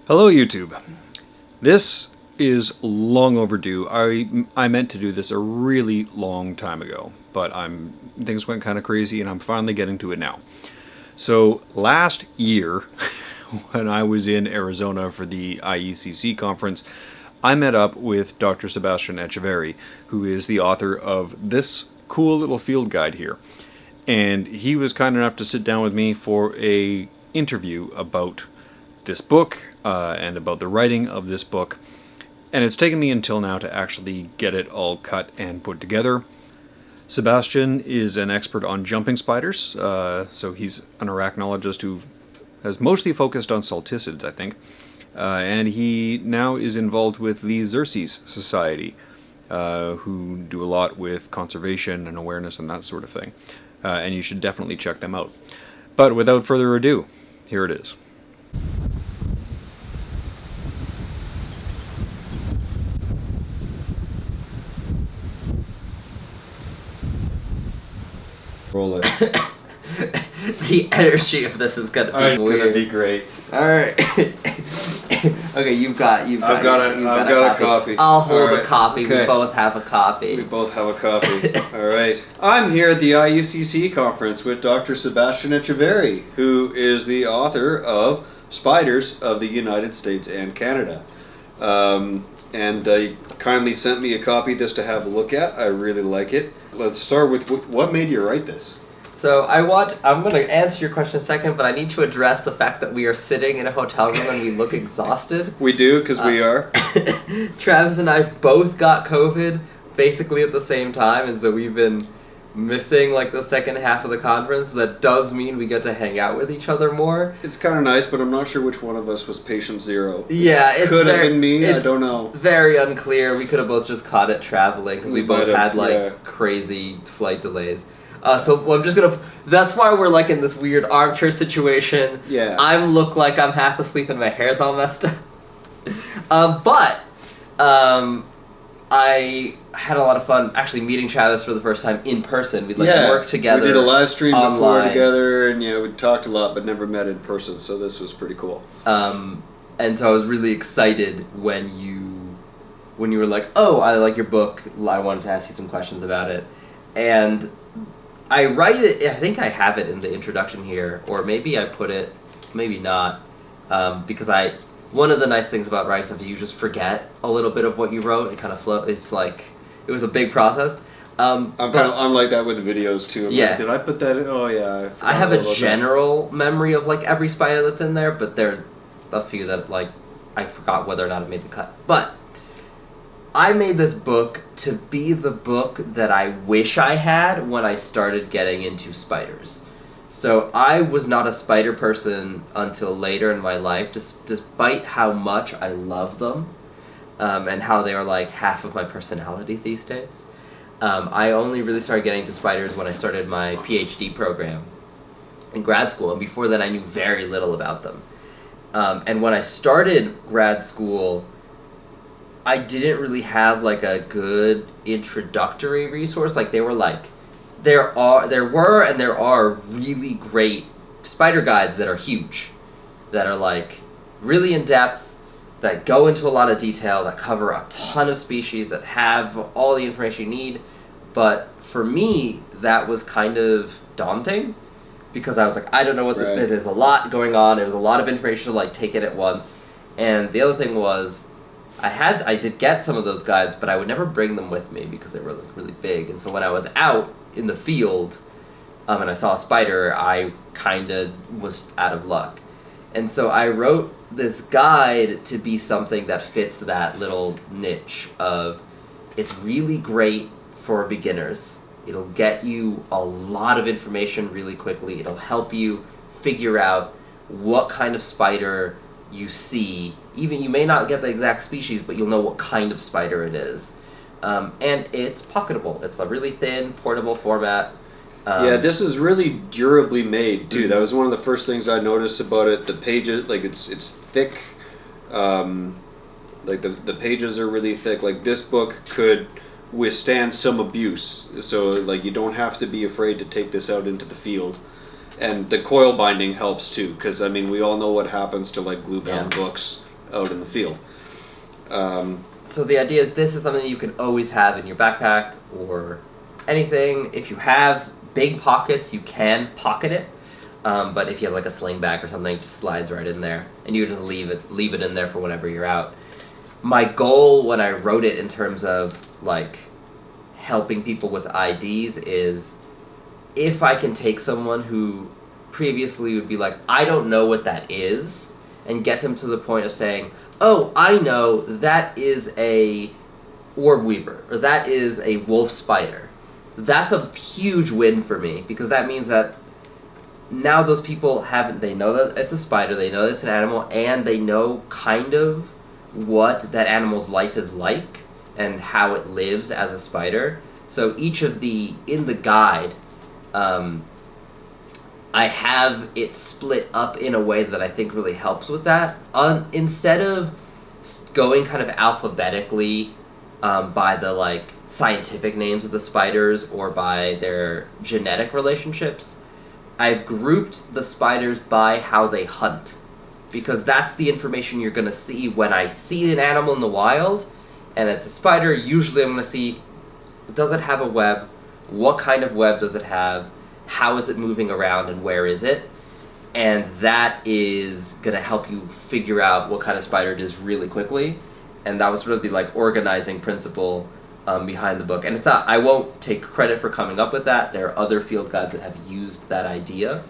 Hello YouTube. This is long overdue. I meant to do this a really long time ago, but things went kind of crazy and I'm finally getting to it now. So last year, when I was in Arizona for the IECC conference, I met up with Dr. Sebastian Echeverri, who is the author of this cool little field guide here. And he was kind enough to sit down with me for a interview about this book and about the writing of this book. And it's taken me until now to actually get it all cut and put together. Sebastian is an expert on jumping spiders, so he's an arachnologist who has mostly focused on salticids, I think. And he now is involved with the Xerces Society, who do a lot with conservation and awareness and that sort of thing. And you should definitely check them out. But without further ado, here it is. Roll it. The energy of this is gonna be It's weird. gonna be great. All right. Okay, you've got I've got a copy. I'll hold All a right. copy. Okay. We both have a copy. We both have a copy. All right. I'm here at the IECC conference with Dr. Sebastian Echeverri, who is the author of Spiders of the United States and Canada. And he kindly sent me a copy of this to have a look at. I really like it. Let's start with what made you write this? So I'm going to answer your question in a second, but I need to address the fact that we are sitting in a hotel room and we look exhausted. We do, because we are. Travis and I both got COVID basically at the same time, and so we've been missing like the second half of the conference. That does mean we get to hang out with each other more. It's kind of nice, but I'm not sure which one of us was patient zero. Yeah, it's Could have been me, I don't know. Very unclear. We could have both just caught it traveling because we both might have, had like yeah. crazy flight delays. So I'm just gonna. That's why we're like in this weird armchair situation. Yeah. I look like I'm half asleep and my hair's all messed up. I had a lot of fun actually meeting Travis for the first time in person. We worked together. We did a live stream before online. together, and we talked a lot, but never met in person. So this was pretty cool. And so I was really excited when you were like, "Oh, I like your book. I wanted to ask you some questions about it," and I write it. I think I have it in the introduction here, or maybe I put it, maybe not, because one of the nice things about writing stuff is you just forget a little bit of what you wrote. It kind of flows. It's like it was a big process. I'm like that with the videos too. Like, did I put that in? Oh yeah. I have a general memory of like every spider that's in there, but there are a few that like I forgot whether or not it made the cut. But I made this book to be the book that I wish I had when I started getting into spiders. So I was not a spider person until later in my life, despite how much I love them, and how they are like half of my personality these days. I only really started getting into spiders when I started my PhD program in grad school, and before that I knew very little about them. And when I started grad school, I didn't really have like a good introductory resource. Like there are really great spider guides that are huge, that are like really in depth, that go into a lot of detail, that cover a ton of species, that have all the information you need. But for me, that was kind of daunting because I was like, I don't know what there's a lot going on. It was a lot of information to like take it at once. And the other thing was, I did get some of those guides, but I would never bring them with me because they were like really big. And so when I was out in the field, and I saw a spider, I kind of was out of luck. And so I wrote this guide to be something that fits that little niche of, it's really great for beginners. It'll get you a lot of information really quickly. It'll help you figure out what kind of spider you see. Even you may not get the exact species, but you'll know what kind of spider it is. And it's pocketable. It's a really thin, portable format. This is really durably made too. Mm-hmm. That was one of the first things I noticed about it. The pages, like it's thick. Like the pages are really thick. Like this book could withstand some abuse. So like you don't have to be afraid to take this out into the field. And the coil binding helps too, because I mean we all know what happens to like glue bound books. out in the field. So the idea is this is something you can always have in your backpack or anything. If you have big pockets, you can pocket it. But if you have like a sling bag or something, it just slides right in there, and you just leave it in there for whenever you're out. My goal when I wrote it in terms of like helping people with IDs is if I can take someone who previously would be like, I don't know what that is, and get them to the point of saying, oh, I know, that is a orb weaver, or that is a wolf spider. That's a huge win for me, because that means that now those people they know that it's a spider, they know that it's an animal, and they know kind of what that animal's life is like and how it lives as a spider. So each of in the guide, I have it split up in a way that I think really helps with that. Instead of going kind of alphabetically by the like scientific names of the spiders or by their genetic relationships, I've grouped the spiders by how they hunt, because that's the information you're going to see when I see an animal in the wild and it's a spider. Usually I'm going to see, does it have a web? What kind of web does it have? How is it moving around, and where is it? And that is going to help you figure out what kind of spider it is really quickly. And that was sort of the like organizing principle behind the book. And it's not, I won't take credit for coming up with that. There are other field guides that have used that idea,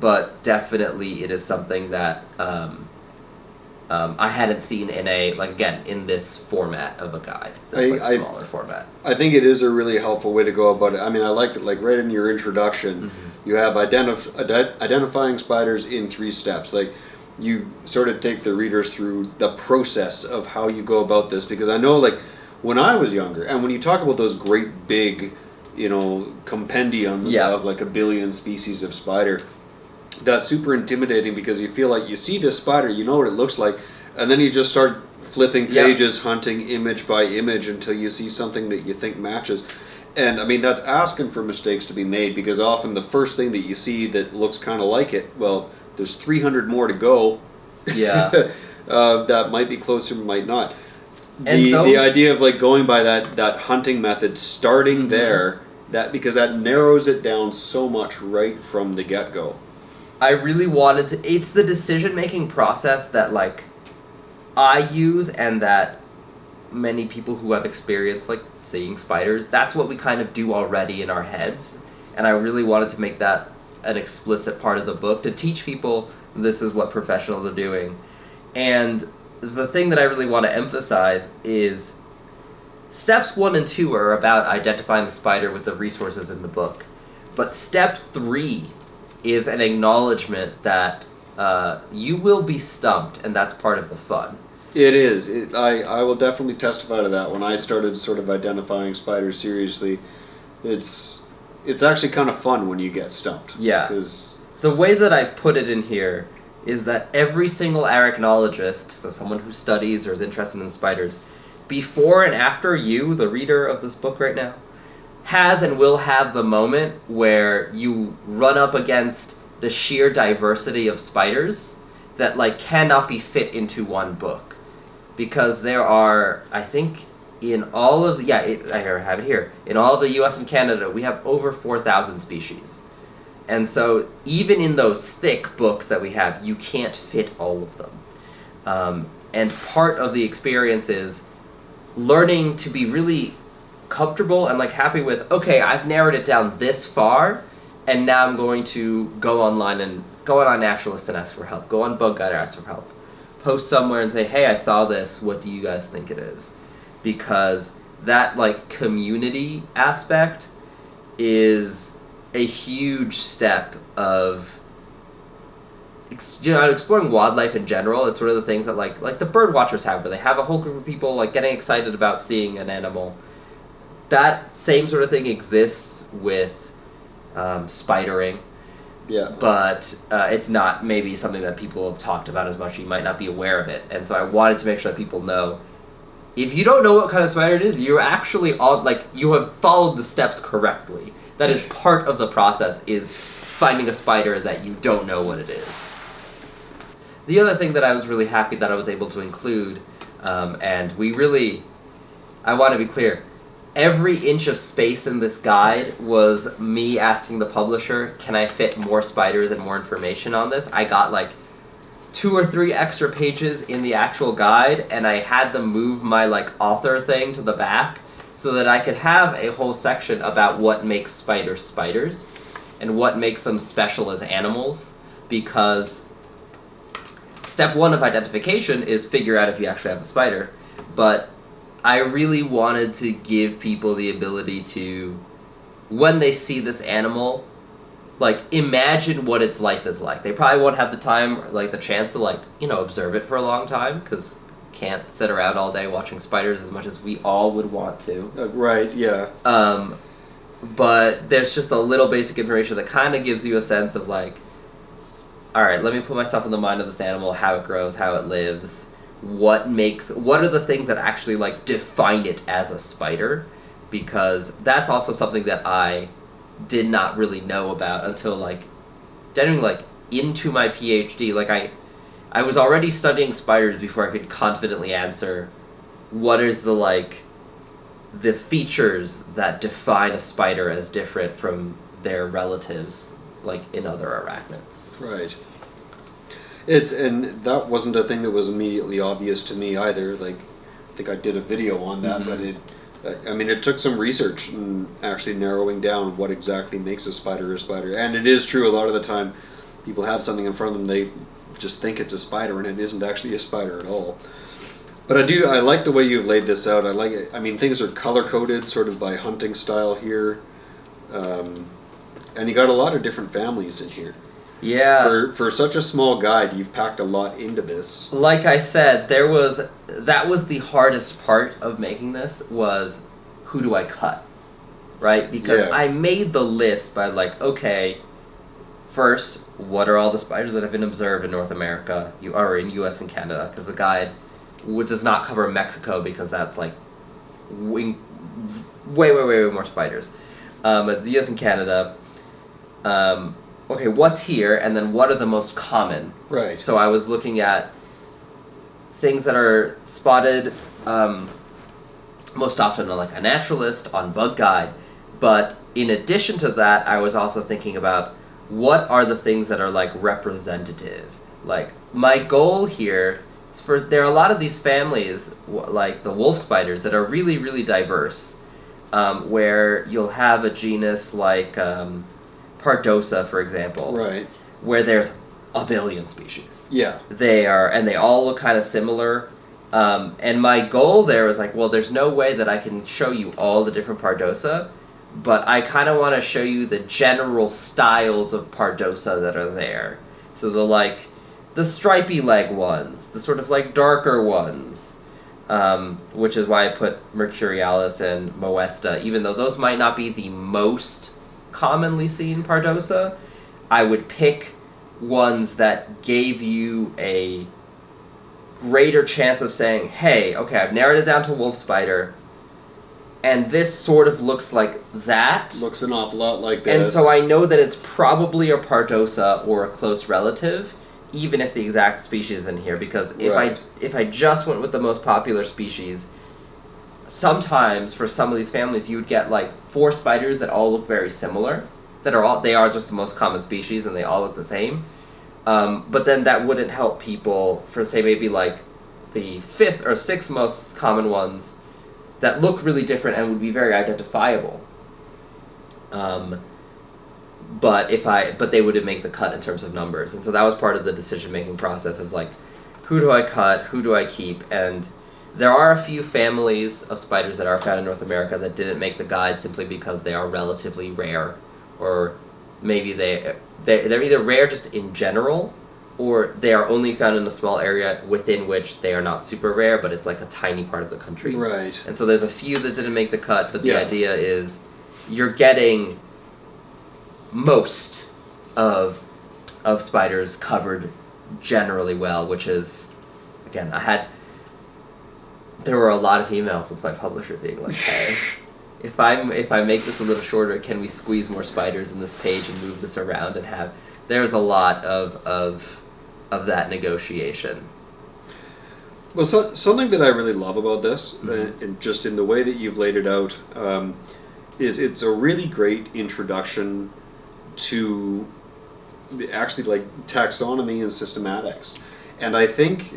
but definitely it is something that I hadn't seen in this format of a guide, this smaller format. I think it is a really helpful way to go about it. I mean, I liked it, like right in your introduction, you have identifying spiders in 3 steps. Like, you sort of take the readers through the process of how you go about this, because I know, like, when I was younger, and when you talk about those great big, compendiums of like a billion species of spider, that's super intimidating, because you feel like you see this spider, you know what it looks like, and then you just start flipping pages, hunting image by image until you see something that you think matches. And I mean, that's asking for mistakes to be made, because often the first thing that you see that looks kind of like it, well, there's 300 more to go. Yeah. That might be closer, might not. The idea of like going by that hunting method, starting there, because that narrows it down so much right from the get-go. I really wanted to, it's the decision-making process that like I use, and that many people who have experience like seeing spiders, that's what we kind of do already in our heads. And I really wanted to make that an explicit part of the book, to teach people this is what professionals are doing. And the thing that I really want to emphasize is steps 1 and 2 are about identifying the spider with the resources in the book. But step 3 is an acknowledgement that you will be stumped, and that's part of the fun. It is. I will definitely testify to that. When I started sort of identifying spiders seriously, it's actually kind of fun when you get stumped. Yeah. Because the way that I've put it in here is that every single arachnologist, so someone who studies or is interested in spiders, before and after you, the reader of this book right now, has and will have the moment where you run up against the sheer diversity of spiders that like cannot be fit into one book. Because there are, I think, in all of the, I have it here, in all of the US and Canada, we have over 4,000 species. And so even in those thick books that we have, you can't fit all of them. And part of the experience is learning to be really comfortable and like happy with, okay, I've narrowed it down this far, and now I'm going to go online and go on Naturalist and ask for help. Go on Bug Guide and ask for help. Post somewhere and say, hey, I saw this, what do you guys think it is? Because that like community aspect is a huge step of exploring wildlife in general. It's one of the things that like the bird watchers have, where they have a whole group of people like getting excited about seeing an animal. That same sort of thing exists with spidering. Yeah. But it's not maybe something that people have talked about as much. You might not be aware of it. And so I wanted to make sure that people know, if you don't know what kind of spider it is, you're actually you have followed the steps correctly. That is part of the process, is finding a spider that you don't know what it is. The other thing that I was really happy that I was able to include, and I want to be clear, every inch of space in this guide was me asking the publisher, can I fit more spiders and more information on this? I got like 2 or 3 extra pages in the actual guide, and I had them move my like author thing to the back so that I could have a whole section about what makes spiders spiders and what makes them special as animals, because step 1 of identification is figure out if you actually have a spider, but I really wanted to give people the ability to, when they see this animal, like, imagine what its life is like. They probably won't have the time, like, the chance to, like, observe it for a long time, because can't sit around all day watching spiders as much as we all would want to. Right, yeah. But there's just a little basic information that kind of gives you a sense of, like, all right, let me put myself in the mind of this animal, how it grows, how it lives, what are the things that actually, like, define it as a spider, because that's also something that I did not really know about until, like, getting, like, into my PhD. Like, I was already studying spiders before I could confidently answer what is the features that define a spider as different from their relatives, like, in other arachnids. Right. And that wasn't a thing that was immediately obvious to me either. Like, I think I did a video on that, Mm-hmm. but it took some research and actually narrowing down what exactly makes a spider a spider. And it is true, a lot of the time people have something in front of them, they just think it's a spider, and it isn't actually a spider at all. But I like the way you've laid this out. I like it. I mean, things are color-coded sort of by hunting style here. And you got a lot of different families in here. Yeah. For such a small guide, you've packed a lot into this. Like I said, that was the hardest part of making this, was who do I cut, right? Because Yeah. I made the list by, like, okay, first, what are all the spiders that have been observed in North America, or in U.S. and Canada? Because the guide does not cover Mexico, because that's, like, way more spiders. But the U.S. and Canada. Okay, what's here, and then what are the most common? Right. So I was looking at things that are spotted most often on, like, a naturalist, on Bug Guide. But in addition to that, I was also thinking about what are the things that are, like, representative. Like, my goal here is there are a lot of these families, like the wolf spiders, that are really, really diverse, where you'll have a genus like Pardosa, for example, Right. where there's a billion species. Yeah. They all look kind of similar. And my goal there was, like, well, there's no way that I can show you all the different Pardosa, but I kind of want to show you the general styles of Pardosa that are there. So the stripy leg ones, the sort of, like, darker ones, which is why I put Mercurialis and Moesta, even though those might not be the most commonly seen Pardosa. I would pick ones that gave you a greater chance of saying, hey, okay, I've narrowed it down to wolf spider, and this sort of looks like that. Looks an awful lot like this. And so I know that it's probably a Pardosa or a close relative, even if the exact species is in here, because if I just went with the most popular species, sometimes for some of these families you would get, like, 4 spiders that all look very similar, they are just the most common species and they all look the same. But then that wouldn't help people for, say, maybe, like, the 5th or 6th most common ones that look really different and would be very identifiable. But they wouldn't make the cut in terms of numbers. And so that was part of the decision-making process, is, like, who do I cut, who do I keep? And there are a few families of spiders that are found in North America that didn't make the guide simply because they are relatively rare, or maybe they're either rare just in general, or they are only found in a small area within which they are not super rare, but it's, like, a tiny part of the country. Right. And so there's a few that didn't make the cut, but the Yeah. idea is you're getting most of spiders covered generally well, which is, again, there were a lot of emails with my publisher being like, hey, if I make this a little shorter, can we squeeze more spiders in this page and move this around and have... There's a lot of of that negotiation. Well, something that I really love about this, and just in the way that you've laid it out, is it's a really great introduction to actually like taxonomy and systematics. And I think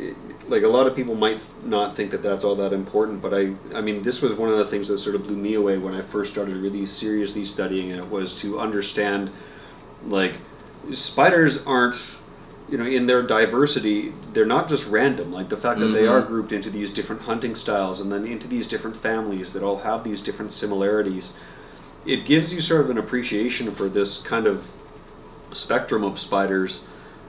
like a lot of people might not think that that's all that important, but I mean this was one of the things that sort of blew me away when I first started really seriously studying it, was to understand like spiders aren't, you know, in their diversity, they're not just random. Like the fact that they are grouped into these different hunting styles and then into these different families that all have these different similarities, it gives you sort of an appreciation for this kind of spectrum of spiders.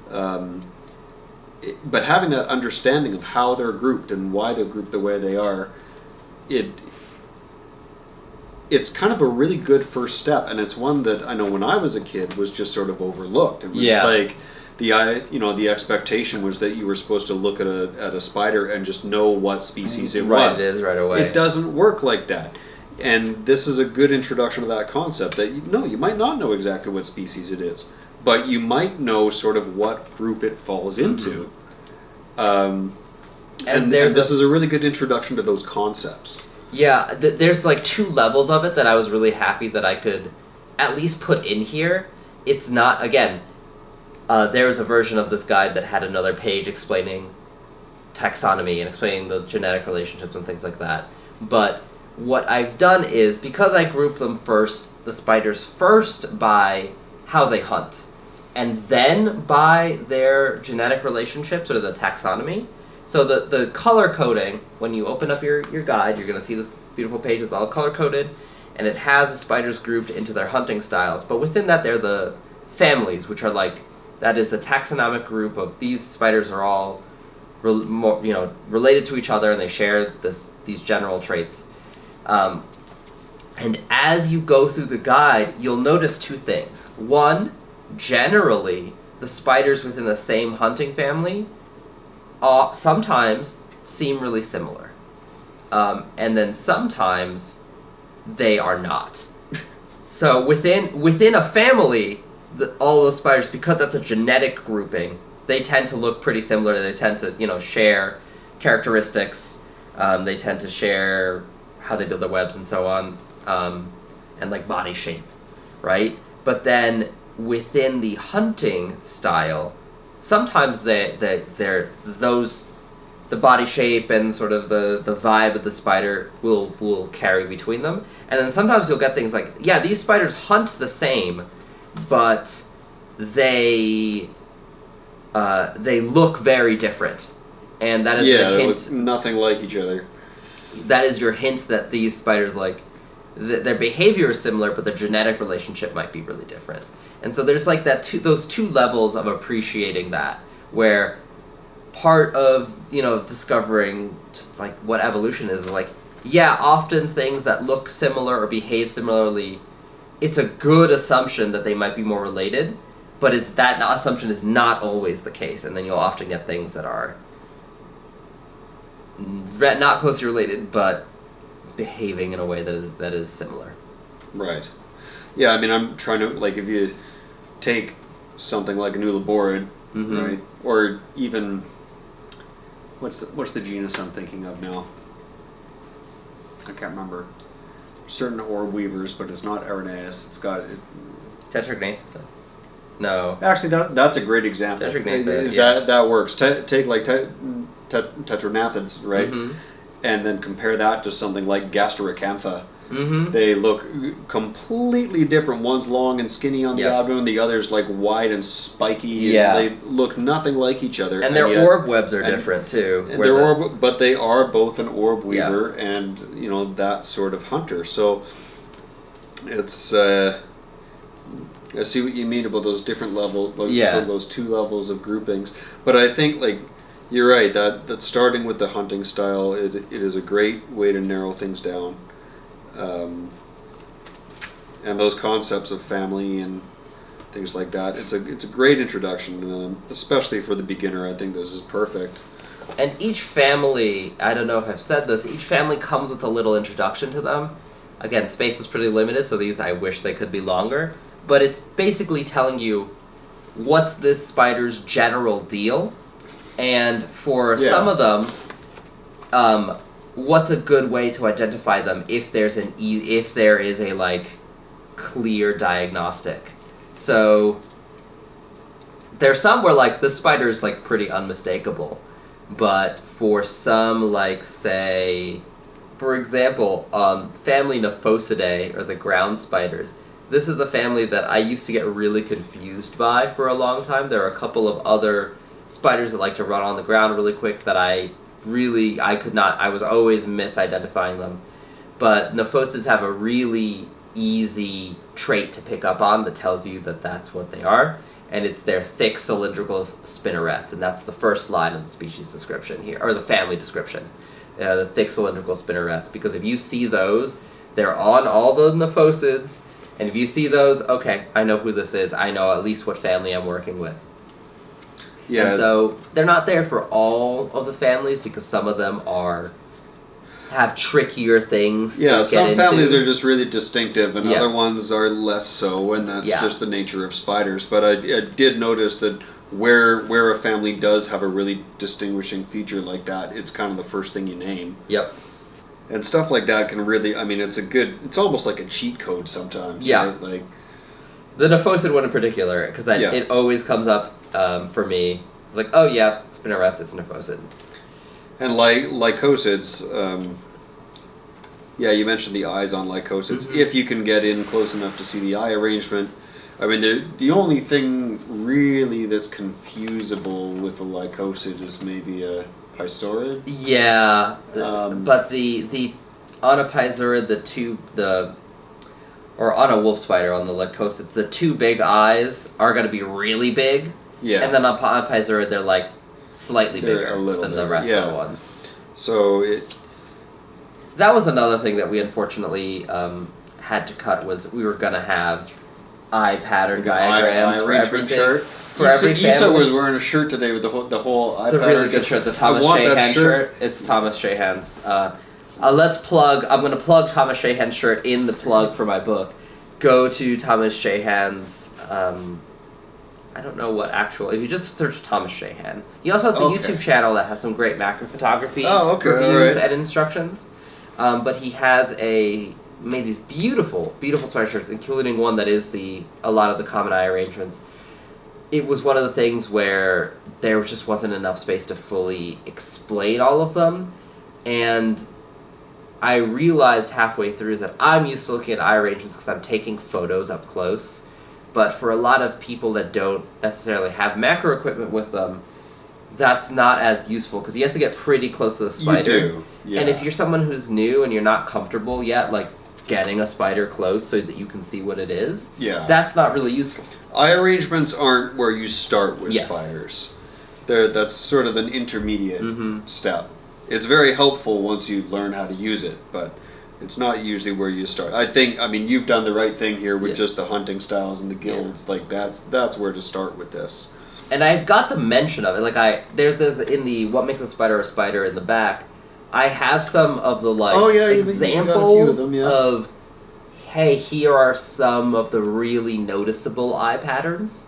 But having that understanding of how they're grouped and why they're grouped the way they are, it's kind of a really good first step, and it's one that I know when I was a kid was just sort of overlooked. It was like the expectation was that you were supposed to look at a spider and just know what species it was. It is right away. It doesn't work like that. And this is a good introduction to that concept that you might not know exactly what species it is, but you might know sort of what group it falls into. And this is a really good introduction to those concepts. Yeah, there's like two levels of it that I was really happy that I could at least put in here. It's not, again, there was a version of this guide that had another page explaining taxonomy and explaining the genetic relationships and things like that. But what I've done is, because I group them first, the spiders first by how they hunt, and then by their genetic relationships, or the taxonomy. So the color coding, when you open up your guide, you're going to see this beautiful page. It's all color coded, and it has the spiders grouped into their hunting styles. But within that, they're the families, which are like, that is the taxonomic group of these spiders are all related to each other, and they share these general traits. And as you go through the guide, you'll notice two things. One, generally, the spiders within the same hunting family sometimes seem really similar. And then sometimes they are not. So within a family, all those spiders, because that's a genetic grouping, they tend to look pretty similar. They tend to, share characteristics. They tend to share how they build their webs and so on, and like body shape, right? But then within the hunting style, sometimes the body shape and sort of the vibe of the spider will carry between them, and then sometimes you'll get things like, these spiders hunt the same, but they look very different, and that is the hint. They look nothing like each other. That is your hint that these spiders, like, their behavior is similar, but the genetic relationship might be really different. And so there's like those two levels of appreciating that, where part of, discovering just like what evolution is like, often things that look similar or behave similarly, it's a good assumption that they might be more related, but that assumption is not always the case, and then you'll often get things that are not closely related, but behaving in a way that is similar. Right. Yeah, I mean, I'm trying to, like, if you take something like an Uliborid, right, or even what's the genus I'm thinking of now? I can't remember. Certain orb weavers, but it's not Arenaeus. It's got Tetragnatha. No. Actually, that's a great example. Tetragnatha, that works. Take like tetranathids, right? And then compare that to something like Gasteracantha. They look completely different. One's long and skinny on the abdomen, the other's like wide and spiky. And they look nothing like each other. And their orb webs are different too. But they are both an orb weaver and that sort of hunter. So it's I see what you mean about those different levels, sort of those two levels of groupings. But I think like you're right that starting with the hunting style, it is a great way to narrow things down. And those concepts of family and things like that, it's a great introduction, especially for the beginner. I think this is perfect. And each family, I don't know if I've said this, each family comes with a little introduction to them. Again, space is pretty limited, so these I wish they could be longer. But it's basically telling you what's this spider's general deal? And for some of them, what's a good way to identify them if there is a like clear diagnostic? So there's some where like this spider is like pretty unmistakable, but for some, like say, for example, family Nephosidae, or the ground spiders. This is a family that I used to get really confused by for a long time. There are a couple of other spiders that like to run on the ground really quick that I was always misidentifying them. But Nephosids have a really easy trait to pick up on that tells you that that's what they are, and it's their thick cylindrical spinnerets, and that's the first line of the species description here, or the family description. The thick cylindrical spinnerets, because if you see those, they're on all the Nephosids, and if you see those, okay, I know who this is. I know at least what family I'm working with. Yeah. And so they're not there for all of the families because some of them have trickier things to get into. Some families are just really distinctive, and other ones are less so, and that's just the nature of spiders. But I did notice that where a family does have a really distinguishing feature like that, it's kind of the first thing you name. Yep. And stuff like that can really, I mean, it's almost like a cheat code sometimes. Yeah. Right? Like the Nephosid one in particular, because it always comes up for me. It's like, oh yeah, spinnerets, it's Nephosid. And lycosids, you mentioned the eyes on lycosids. Mm-hmm. If you can get in close enough to see the eye arrangement, I mean, the only thing really that's confusable with a lycosid is maybe a pisaurid. Yeah, but the on a pisaurid, or on a wolf spider, on the lycosids, the two big eyes are going to be really big. Yeah. And then on a pisaurid, they're like slightly bigger than the rest of the ones. So that was another thing that we unfortunately had to cut, was we were going to have eye pattern diagrams for everything. Shirt. For every family. Issa was wearing a shirt today with the whole eye pattern. It's a really good shirt, the Thomas Shahan shirt. It's Thomas Shahan's. I'm going to plug Thomas Shahan's shirt in the plug for my book. Go to Thomas Shahan's, I don't know what if you just search Thomas Shahan. He also has a YouTube channel that has some great macro photography reviews and instructions. But he has made these beautiful, beautiful spider shirts, including one that is a lot of the common eye arrangements. It was one of the things where there just wasn't enough space to fully explain all of them, and I realized halfway through that I'm used to looking at eye arrangements because I'm taking photos up close, but for a lot of people that don't necessarily have macro equipment with them, that's not as useful because you have to get pretty close to the spider. You do, yeah. And if you're someone who's new and you're not comfortable yet, like getting a spider close so that you can see what it is, that's not really useful. Eye arrangements aren't where you start with spiders. That's sort of an intermediate step. It's very helpful once you learn how to use it, but it's not usually where you start. I mean, you've done the right thing here with just the hunting styles and the guilds. Like that's where to start with this. And I've got the mention of it. There's this in the What Makes a Spider in the back. I have some of the examples of, hey, here are some of the really noticeable eye patterns.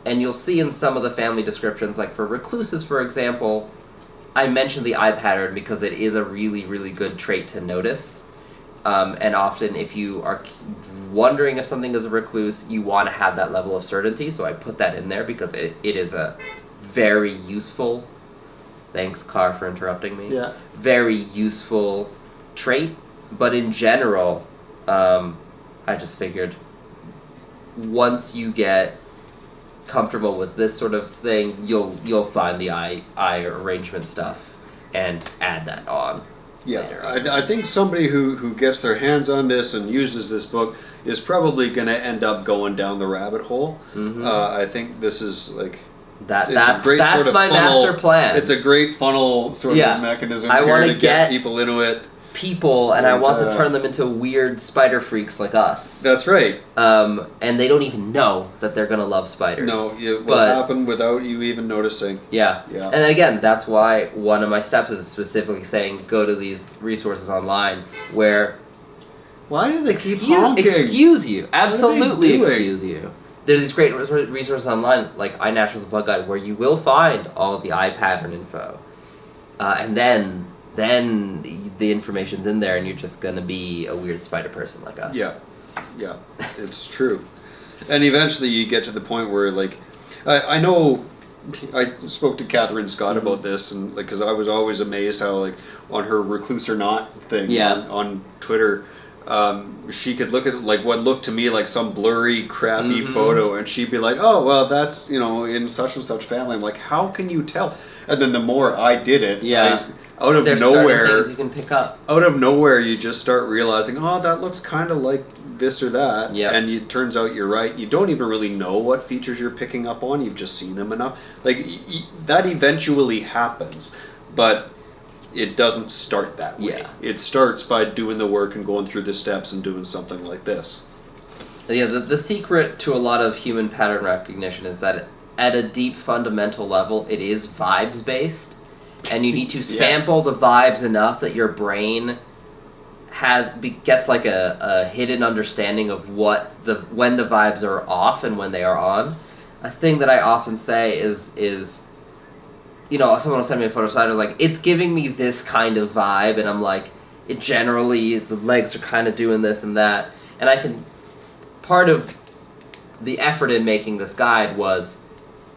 And you'll see in some of the family descriptions, like for recluses, for example, I mentioned the eye pattern because it is a really, really good trait to notice. And often if you are wondering if something is a recluse, you want to have that level of certainty. So I put that in there because it is a very useful, thanks Carr for interrupting me, very useful trait. But in general, I just figured once you get comfortable with this sort of thing, you'll find the eye arrangement stuff and add that on. Yeah, I think somebody who gets their hands on this and uses this book is probably going to end up going down the rabbit hole. Mm-hmm. I think this is like that's my master plan. It's a great funnel sort of mechanism to get people into it. And I want to turn them into weird spider freaks like us. That's right. And they don't even know that they're going to love spiders. No, it will happen without you even noticing. Yeah. And again, that's why one of my steps is specifically saying go to these resources online where... Why do they keep honking? Excuse you. Absolutely excuse you. there's these great resources online, like iNatural's Bug Guide, where you will find all of the eye pattern info. And then the information's in there, and you're just going to be a weird spider person like us. Yeah, it's true. And eventually you get to the point where, like, I know I spoke to Catherine Scott about this, and like, because I was always amazed how, like, on her recluse or not thing on Twitter, she could look at like what looked to me like some blurry, crappy photo, and she'd be like, "Oh, well, that's, you know, in such and such family." I'm like, "How can you tell?" And then the more I did it, out of There's nowhere, certain things you can pick up. Out of nowhere, you just start realizing, oh, that looks kind of like this or that, Yep. and it turns out you're right. You don't even really know what features you're picking up on. You've just seen them enough. Like, that eventually happens, but it doesn't start that way. Yeah. It starts by doing the work and going through the steps and doing something like this. Yeah, the secret to a lot of human pattern recognition is that at a deep fundamental level, it is vibes based, and you need to sample the vibes enough that your brain gets like a hidden understanding of when the vibes are off and when they are on. A thing that I often say is you know, someone will send me a photo side, like, it's giving me this kind of vibe, and I'm like, generally the legs are kind of doing this and that, and part of the effort in making this guide was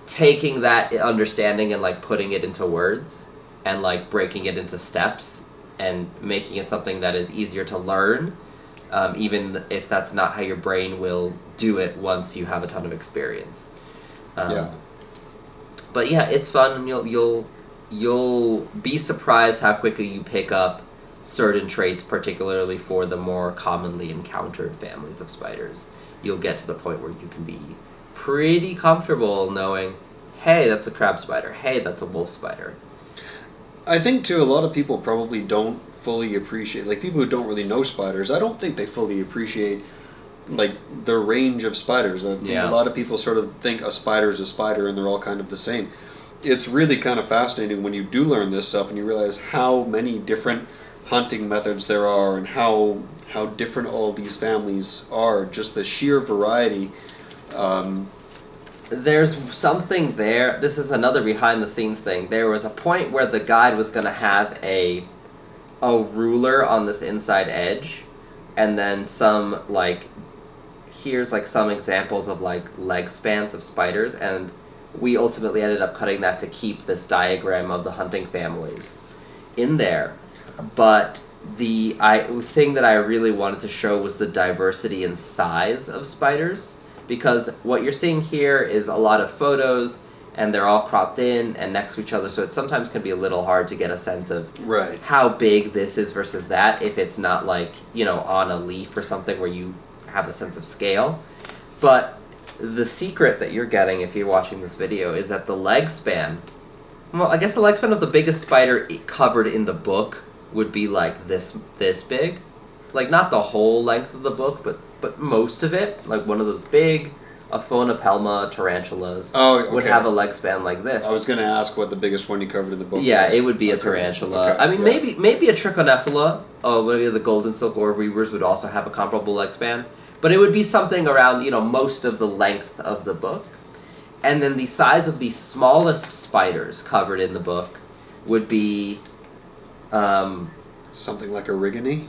taking that understanding and like putting it into words and like breaking it into steps and making it something that is easier to learn, even if that's not how your brain will do it once you have a ton of experience. But yeah, it's fun, and you'll be surprised how quickly you pick up certain traits, particularly for the more commonly encountered families of spiders. You'll get to the point where you can be pretty comfortable knowing, hey, that's a crab spider, hey, that's a wolf spider. I think, too, a lot of people probably don't fully appreciate, like, people who don't really know spiders, I don't think they fully appreciate, like, the range of spiders. I think a lot of people sort of think a spider is a spider and they're all kind of the same. It's really kind of fascinating when you do learn this stuff and you realize how many different hunting methods there are and how different all of these families are. Just the sheer variety. There's something there. This is another behind the scenes thing. There was a point where the guide was going to have a ruler on this inside edge, and then some, like, here's like some examples of like leg spans of spiders, and we ultimately ended up cutting that to keep this diagram of the hunting families in there. But the thing that I really wanted to show was the diversity in size of spiders, because what you're seeing here is a lot of photos, and they're all cropped in and next to each other, so it sometimes can be a little hard to get a sense of how big this is versus that, if it's not like, you know, on a leaf or something where you have a sense of scale. But the secret that you're getting if you're watching this video is that the leg span, well, I guess the leg span of the biggest spider covered in the book would be like this big. Like, not the whole length of the book, but most of it. Like one of those big Aphonopelma tarantulas would have a leg span like this. I was going to ask what the biggest one you covered in the book was. It would be a tarantula. Okay. I mean, maybe a Trichonephila, maybe the golden silk orb weavers would also have a comparable leg span. But it would be something around, you know, most of the length of the book. And then the size of the smallest spiders covered in the book would be something like a Rigony?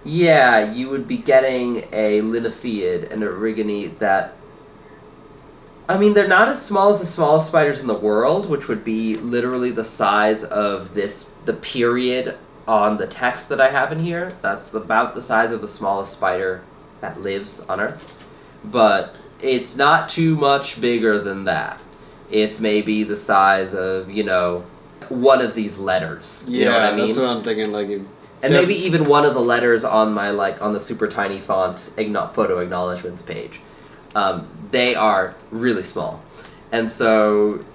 Yeah, you would be getting a Linophiid and a Rigony that, I mean, they're not as small as the smallest spiders in the world, which would be literally the size of the period on the text that I have in here. That's about the size of the smallest spider that lives on Earth. But it's not too much bigger than that. It's maybe the size of, you know, one of these letters. Yeah, you know what I mean? That's what I'm thinking. Like, and maybe even one of the letters on my, like, on the super tiny font photo acknowledgements page. They are really small. And so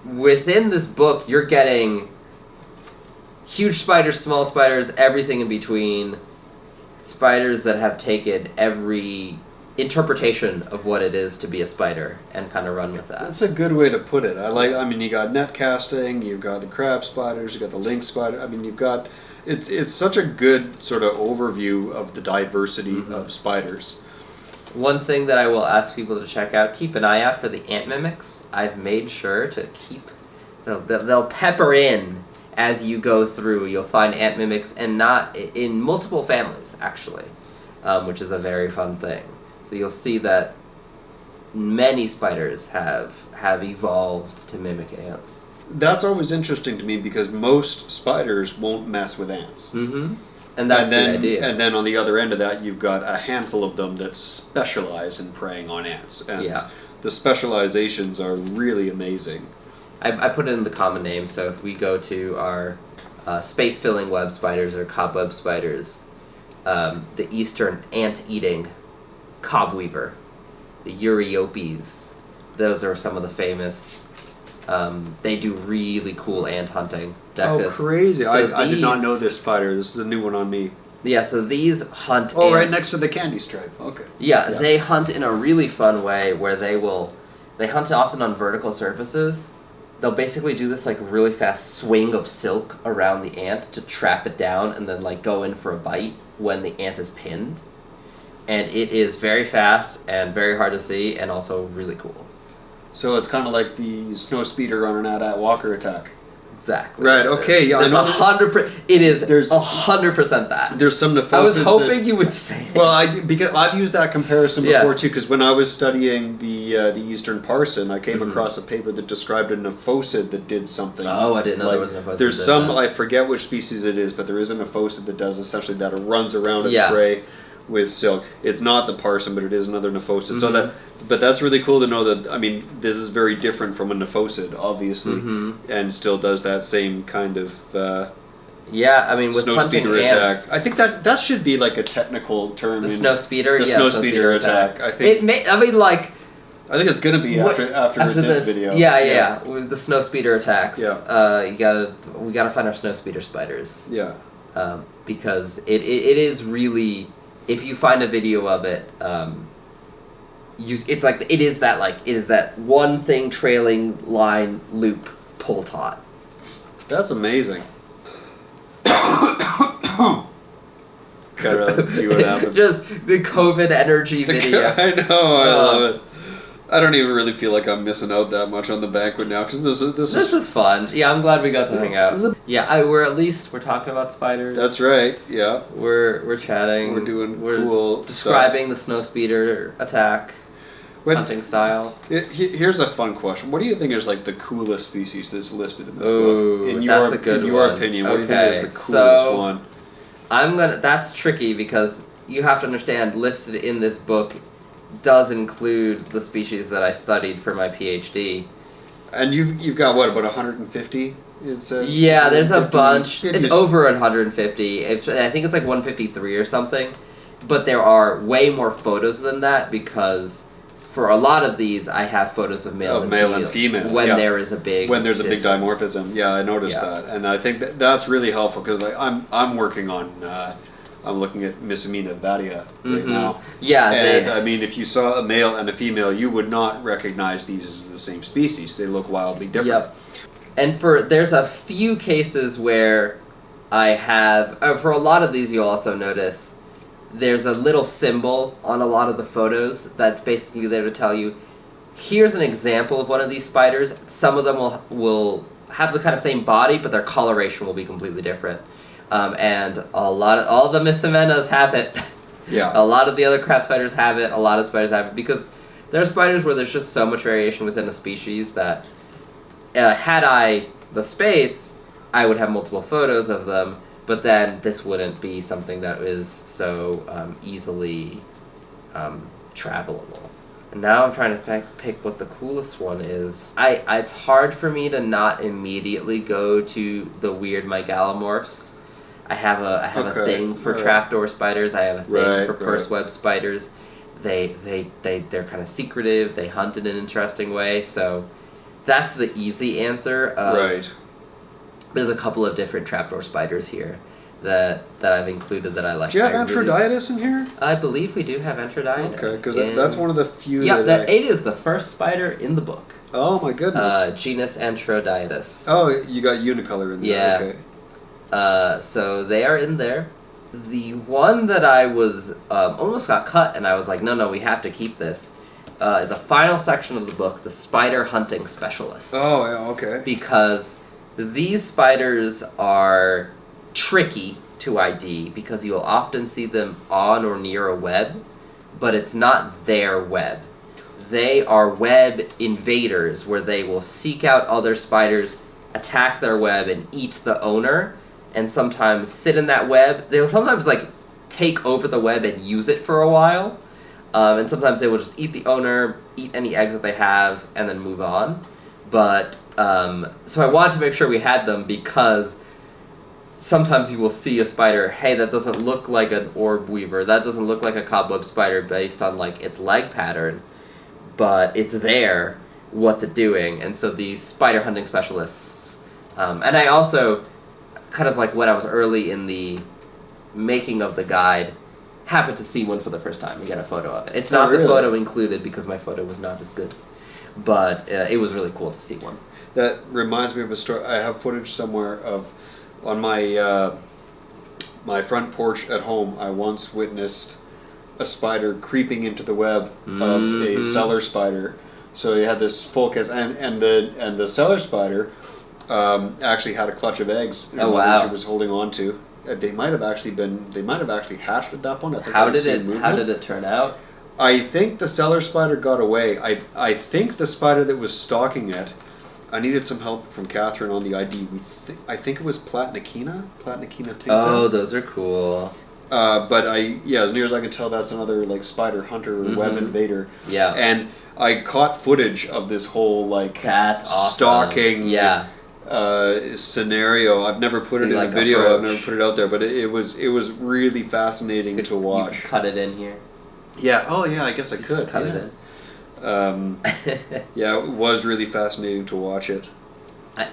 within this book, you're getting huge spiders, small spiders, everything in between. Spiders that have taken every interpretation of what it is to be a spider and kind of run with that. That's a good way to put it. I mean, you got net casting, you've got the crab spiders, you got the lynx spider. I mean, you've got it's such a good sort of overview of the diversity of spiders. One thing that I will ask people to check out, keep an eye out for the ant mimics. I've made sure to keep... They'll pepper in as you go through. You'll find ant mimics, and not in multiple families, actually, which is a very fun thing. So you'll see that many spiders have evolved to mimic ants. That's always interesting to me because most spiders won't mess with ants. Mm-hmm. And that's the idea. And then on the other end of that, you've got a handful of them that specialize in preying on ants. And the specializations are really amazing. I put it in the common name, so if we go to our space-filling web spiders or cobweb spiders, the eastern ant-eating cobweaver, the Euryopes, those are some of the famous... they do really cool ant hunting. Oh, crazy. So I did not know this spider. This is a new one on me. Yeah, so these hunt Oh, ants. right next to the candy stripe. Okay. Yeah, they hunt in a really fun way where they hunt often on vertical surfaces. They'll basically do this like really fast swing of silk around the ant to trap it down and then like go in for a bite when the ant is pinned. And it is very fast and very hard to see and also really cool. So it's kind of like the snow speeder on an AT-AT walker attack. Exactly. Right. Okay. Yeah. It's 100%. It is 100% that. There's some nephoses. I was hoping you would say it. Well, because I've used that comparison before too. Because when I was studying the eastern parson, I came across a paper that described a nephosid that did something. Oh, I didn't know there was a nephosid. There's some. I forget which species it is, but there is a nephosid that does essentially that. It runs around its prey with silk. It's not the parson, but it is another nephosid. So but that's really cool to know that. I mean, this is very different from a nephosid, obviously, and still does that same kind of. I mean, with snow hunting speeder ants, attack. I think that should be like a technical term. The snow speeder. The snow speeder attack. I think. I mean, like. I think it's gonna be after this video. Yeah. With the snow speeder attacks. Yeah. We gotta find our snow speeder spiders. Yeah. Because it is really. If you find a video of it, it is that one thing trailing line loop pull taut. That's amazing. Gotta see what happens. Just the COVID energy video. I know, I love it. I don't even really feel like I'm missing out that much on the banquet now because this is fun. Yeah, I'm glad we got to hang out. We're talking about spiders. That's right. Yeah, we're chatting. We're cool. Describing the snow speeder attack, hunting style. Here's a fun question: what do you think is like the coolest species that's listed in this book? In your opinion, what do you think is the coolest one? That's tricky because you have to understand listed in this book does include the species that I studied for my PhD. And you've got what, about 150? Yeah, there's a bunch. It's over 150. I think it's like 153 or something. But there are way more photos than that because for a lot of these I have photos of male and female when there is a big there's a big dimorphism. Yeah, I noticed that, and I think that's really helpful because like I'm working on. I'm looking at Missamina vadia right now. Yeah, and I mean, if you saw a male and a female, you would not recognize these as the same species. They look wildly different. Yep. And there's a few cases where I have, for a lot of these you'll also notice, there's a little symbol on a lot of the photos that's basically there to tell you, here's an example of one of these spiders. Some of them will have the kind of same body, but their coloration will be completely different. And all the Misamenas have it. Yeah. A lot of the other craft spiders have it. A lot of spiders have it because there are spiders where there's just so much variation within a species that had I the space, I would have multiple photos of them. But then this wouldn't be something that is so easily travelable. And now I'm trying to pick what the coolest one is. It's hard for me to not immediately go to the weird megalomorphs. I have a thing for trapdoor spiders. I have a thing for purse web spiders. They're kind of secretive. They hunt in an interesting way. So that's the easy answer. There's a couple of different trapdoor spiders here that I've included that I like. Do you have Entrodiatus in here? I believe we do have Entrodiatus. Okay, because that's one of the few. Yeah, it is the first spider in the book. Oh my goodness. Genus Entrodiatus. Oh, you got unicolor in there. Yeah. Okay. So they are in there. the one that I was almost got cut, and I was like, no, we have to keep this. The final section of the book, the spider hunting specialists. Oh, yeah, okay. Because these spiders are tricky to ID because you'll often see them on or near a web, but it's not their web. They are web invaders where they will seek out other spiders, attack their web, and eat the owner, and sometimes sit in that web. They'll sometimes like take over the web and use it for a while, and sometimes they will just eat the owner, eat any eggs that they have, and then move on. But so I wanted to make sure we had them because sometimes you will see a spider, hey, that doesn't look like an orb weaver, that doesn't look like a cobweb spider based on like its leg pattern, but it's there, what's it doing? And so the spider hunting specialists, and I also, kind of like when I was early in the making of the guide, happened to see one for the first time and get a photo of it. It's not the photo included because my photo was not as good, but it was really cool to see one. That reminds me of a story. I have footage somewhere of, on my my front porch at home, I once witnessed a spider creeping into the web of a cellar spider. So you had this full case, and the cellar spider actually had a clutch of eggs. Oh wow! She was holding on to. They might have actually hatched at that point. I think how did it turn out? I think the cellar spider got away. I think the spider that was stalking it. I needed some help from Catherine on the ID. I think it was Platnikina tinta. Oh, those are cool. But as near as I can tell, that's another like spider hunter or web invader. Yeah. And I caught footage of this whole like that's awesome. Stalking scenario. I've never put it in a video. Approach. I've never put it out there, but it was really fascinating to watch. You could cut it in here. Yeah. Oh yeah. I guess I could cut it in. Yeah, it was really fascinating to watch it.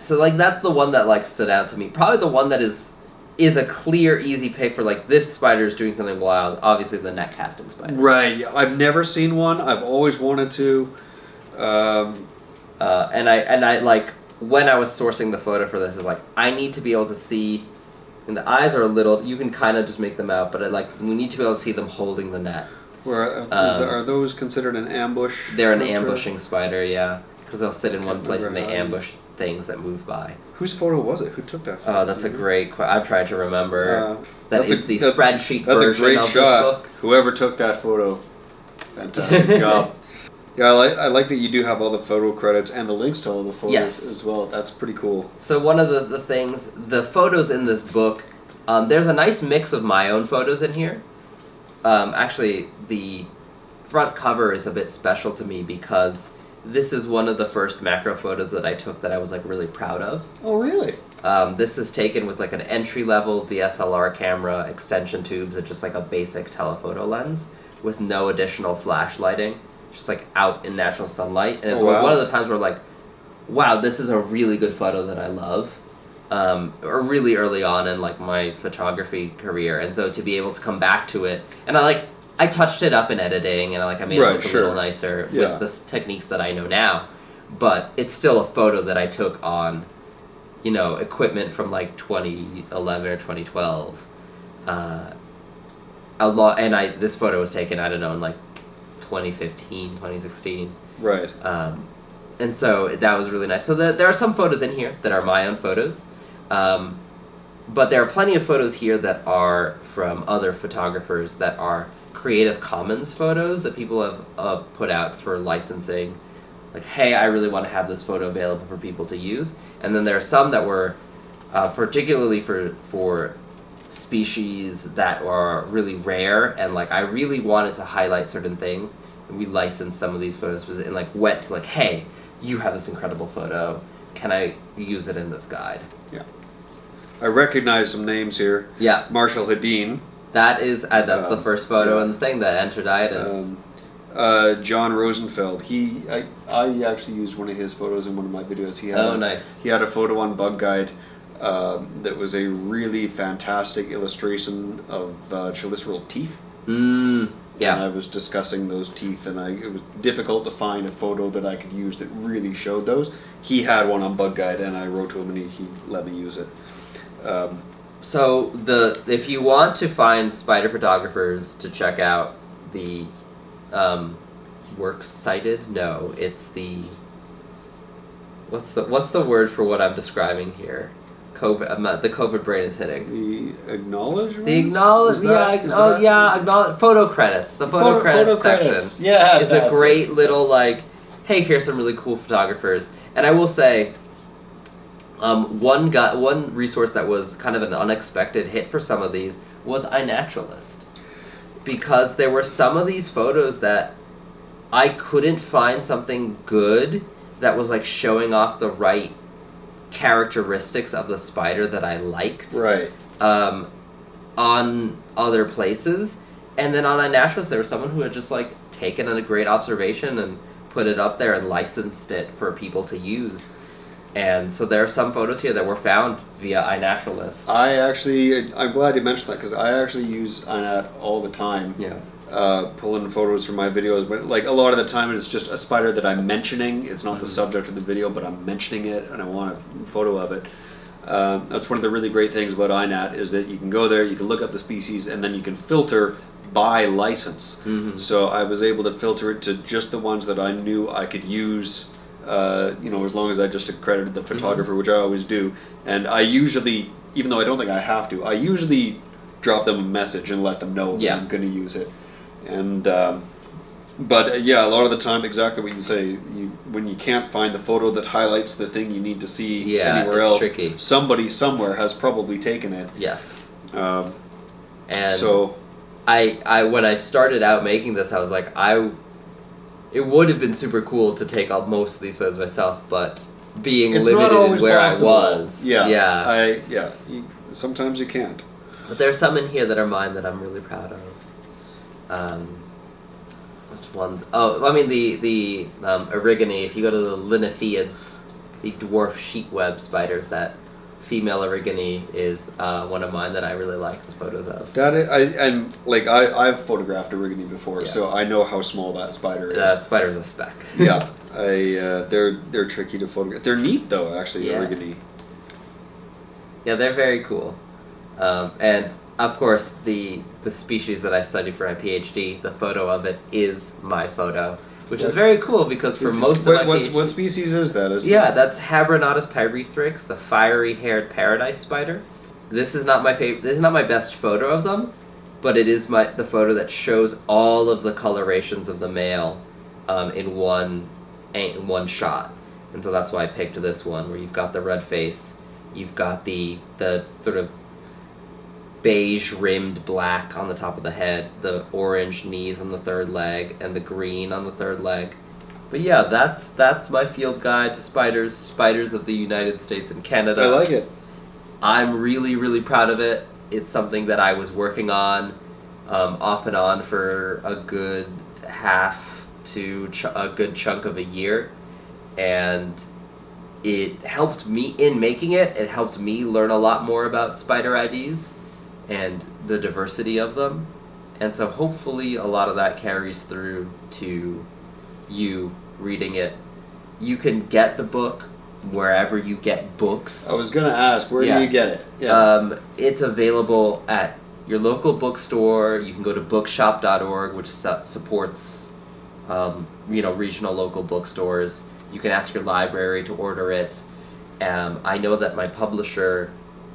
So like that's the one that like stood out to me. Probably the one that is a clear, easy pick for like this spider is doing something wild. Obviously the net casting spider. Right. Yeah. I've never seen one. I've always wanted to. And I like when I was sourcing the photo for this is like I need to be able to see. And the eyes are a little. You can kind of just make them out, but we need to be able to see them holding the net. Are those considered an ambush? They're an ambushing spider, yeah, because they'll sit in one place and they ambush things that move by. Whose photo was it? Who took that photo? Oh, that's a great question. I'm trying to remember. That is the spreadsheet version of this book. That's a great shot. Whoever took that photo, fantastic job. Yeah, I like that you do have all the photo credits and the links to all the photos as well. That's pretty cool. So one of the things, the photos in this book, there's a nice mix of my own photos in here. Actually, the front cover is a bit special to me because this is one of the first macro photos that I took that I was like really proud of. Oh, really? This is taken with like an entry-level DSLR camera, extension tubes, and just like a basic telephoto lens with no additional flash lighting, just like out in natural sunlight. And it's one of the times where like, wow, this is a really good photo that I love. Or really early on in like my photography career, and so to be able to come back to it, and I touched it up in editing, and I made it look a little nicer with the techniques that I know now, but it's still a photo that I took on, equipment from like 2011 or 2012. This photo was taken, I don't know, in like 2015, 2016. Right. And so that was really nice. So there are some photos in here that are my own photos. But there are plenty of photos here that are from other photographers that are Creative Commons photos that people have put out for licensing. Like, hey, I really want to have this photo available for people to use. And then there are some that were particularly for species that are really rare, and like I really wanted to highlight certain things. And we licensed some of these photos and like went to like, hey, you have this incredible photo. Can I use it in this guide? Yeah. I recognize some names here. Yeah. Marshall Hadeen. That's the first photo in the thing that entered IDAS. John Rosenfeld. I actually used one of his photos in one of my videos. Nice. He had a photo on Bug Guide that was a really fantastic illustration of cheliceraal teeth. Yeah. And I was discussing those teeth, and it was difficult to find a photo that I could use that really showed those. He had one on Bug Guide, and I wrote to him, and he let me use it. So if you want to find spider photographers to check out the works cited, no, it's the what's the word for what I'm describing here? The COVID brain is hitting. The acknowledgement. Photo credits. The photo credits section. Yeah, is a great little like, hey, here's some really cool photographers. And I will say, one resource that was kind of an unexpected hit for some of these was iNaturalist, because there were some of these photos that I couldn't find something good that was like showing off the right characteristics of the spider that I liked. Right. On other places, and then on iNaturalist there was someone who had just like taken a great observation and put it up there and licensed it for people to use. And so there are some photos here that were found via iNaturalist. I'm glad you mentioned that, because I actually use iNat all the time. Yeah. Pulling photos from my videos, but like a lot of the time it's just a spider that I'm mentioning. It's not the subject of the video, but I'm mentioning it and I want a photo of it. That's one of the really great things about iNat, is that you can go there, you can look up the species, and then you can filter by license. Mm-hmm. So I was able to filter it to just the ones that I knew I could use, as long as I just accredited the photographer, which I always do. And I usually, even though I don't think I have to, I usually drop them a message and let them know that I'm going to use it. And but a lot of the time, exactly what you say, when you can't find the photo that highlights the thing you need to see anywhere else, tricky. Somebody somewhere has probably taken it. Yes. And so I when I started out making this, I was like, it would have been super cool to take out most of these photos myself, but being limited in where possible. I was, sometimes you can't. But there's some in here that are mine that I'm really proud of. Which one? Oh, I mean the origami. If you go to the Linnaeus, the dwarf sheet web spiders, that female origami is one of mine that I really like the photos of. That is, I've photographed origami before, so I know how small that spider is. That spider's a speck. Yeah, they're tricky to photograph. They're neat though, actually. Origami. Yeah, they're very cool. And of course, the species that I study for my PhD, the photo of it is my photo, which is very cool, because for most of my PhD... What species is that? That's Habronatus pyrethrax, the fiery-haired paradise spider. This is not my favorite. This is not my best photo of them, but it is the photo that shows all of the colorations of the male in one shot, and so that's why I picked this one, where you've got the red face, you've got the sort of beige rimmed black on the top of the head, the orange knees on the third leg, and the green on the third leg. But yeah, that's my field guide to spiders of the United States and Canada. I like it. I'm really, really proud of it. It's something that I was working on off and on for a good half to a good chunk of a year, and it helped me in making it. It helped me learn a lot more about spider IDs and the diversity of them, and so hopefully a lot of that carries through to you reading it. You can get the book wherever you get books. I was gonna ask, where do you get it? It's available at your local bookstore. You can go to bookshop.org, which supports regional local bookstores. You can ask your library to order it. I know that my publisher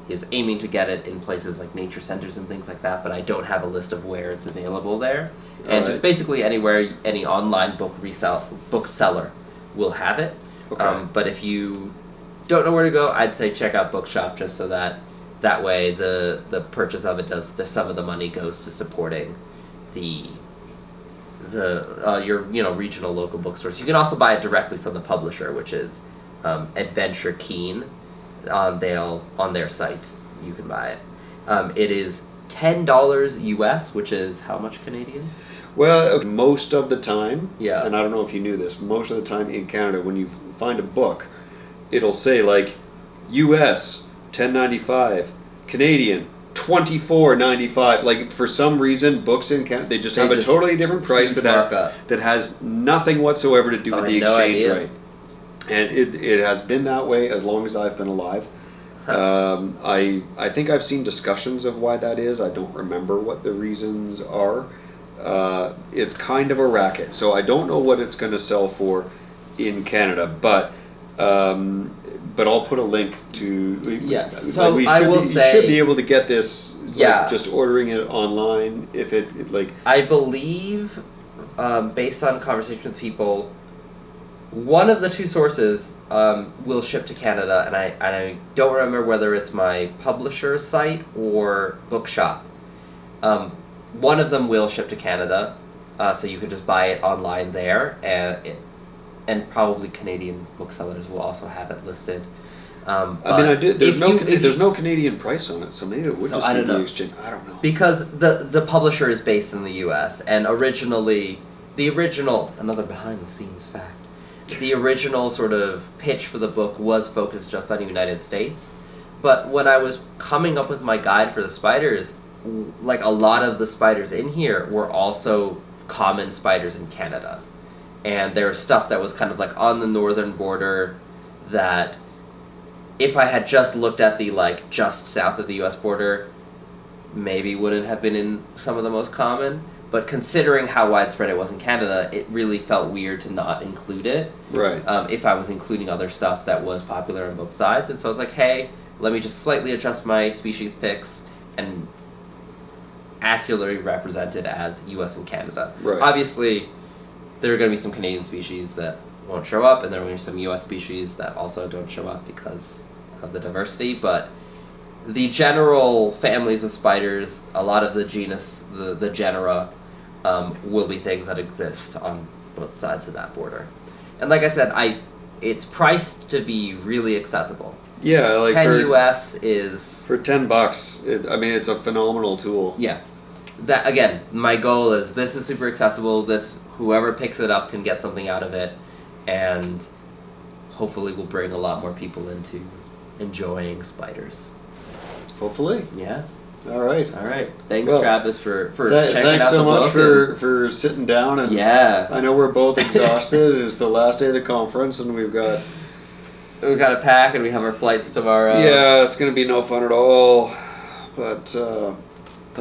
is aiming to get it in places like nature centers and things like that, but I don't have a list of where it's available there. And just basically anywhere any online bookseller will have it. Okay. But if you don't know where to go, I'd say check out Bookshop, just so that way the purchase of it some of the money goes to supporting your regional local bookstores. You can also buy it directly from the publisher, which is AdventureKeen. On their site, you can buy it. It is $10 US, which is how much Canadian? Well, most of the time, and I don't know if you knew this, most of the time in Canada, when you find a book, it'll say like US $10.95, Canadian $24.95. Like, for some reason, books in Canada, they just have a totally different price that has nothing whatsoever to do with the exchange rate. And it has been that way as long as I've been alive. I think I've seen discussions of why that is. I don't remember what the reasons are. It's kind of a racket, so I don't know what it's going to sell for in Canada, but I'll put a link to. Yes. So we I should will you say, should be able to get this. Yeah. Just ordering it online, if it like. I believe, based on conversation with people, one of the two sources will ship to Canada, and I don't remember whether it's my publisher's site or bookshop. One of them will ship to Canada, so you could just buy it online there, and probably Canadian booksellers will also have it listed. There's no Canadian price on it, so maybe it would So just I be don't the know. exchange. I don't know. Because the publisher is based in the U.S. and originally, another behind the scenes fact, the original sort of pitch for the book was focused just on the United States. But when I was coming up with my guide for the spiders, like a lot of the spiders in here were also common spiders in Canada. And there was stuff that was kind of like on the northern border that if I had just looked at the like just south of the US border, maybe wouldn't have been in some of the most common. But considering how widespread it was in Canada, it really felt weird to not include it. Right. If I was including other stuff that was popular on both sides. And so I was like, hey, let me just slightly adjust my species picks and accurately represent it as US and Canada. Right. Obviously, there are going to be some Canadian species that won't show up, and there will be some US species that also don't show up because of the diversity, but the general families of spiders, a lot of the genus, the genera, will be things that exist on both sides of that border. And like I said, it's priced to be really accessible. Yeah, like 10 for US is... For $10, it's a phenomenal tool. Yeah. That again, my goal is this is super accessible, whoever picks it up can get something out of it, and hopefully will bring a lot more people into enjoying spiders. Hopefully. Yeah. All right. Thanks, Well, Travis, for checking thanks out so the much book. for sitting down. And Yeah. I know we're both exhausted. It's the last day of the conference, and we've got to pack, and we have our flights tomorrow. Yeah, it's going to be no fun at all. But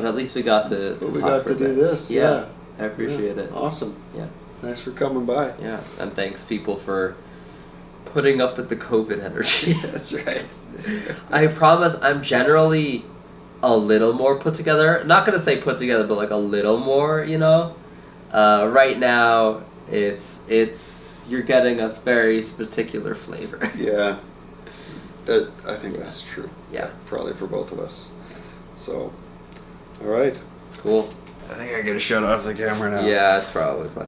at least we got to we talk got for to a do bit. this. Yeah. I appreciate it. Awesome. Yeah. Thanks for coming by. Yeah. And thanks, people, for putting up with the COVID energy. That's right. I promise I'm generally a little more put together. Not going to say put together, but like a little more, Right now, it's you're getting a very particular flavor. Yeah. I think that's true. Yeah. Probably for both of us. So, all right. Cool. I think I gotta shut off the camera now. Yeah, it's probably fun.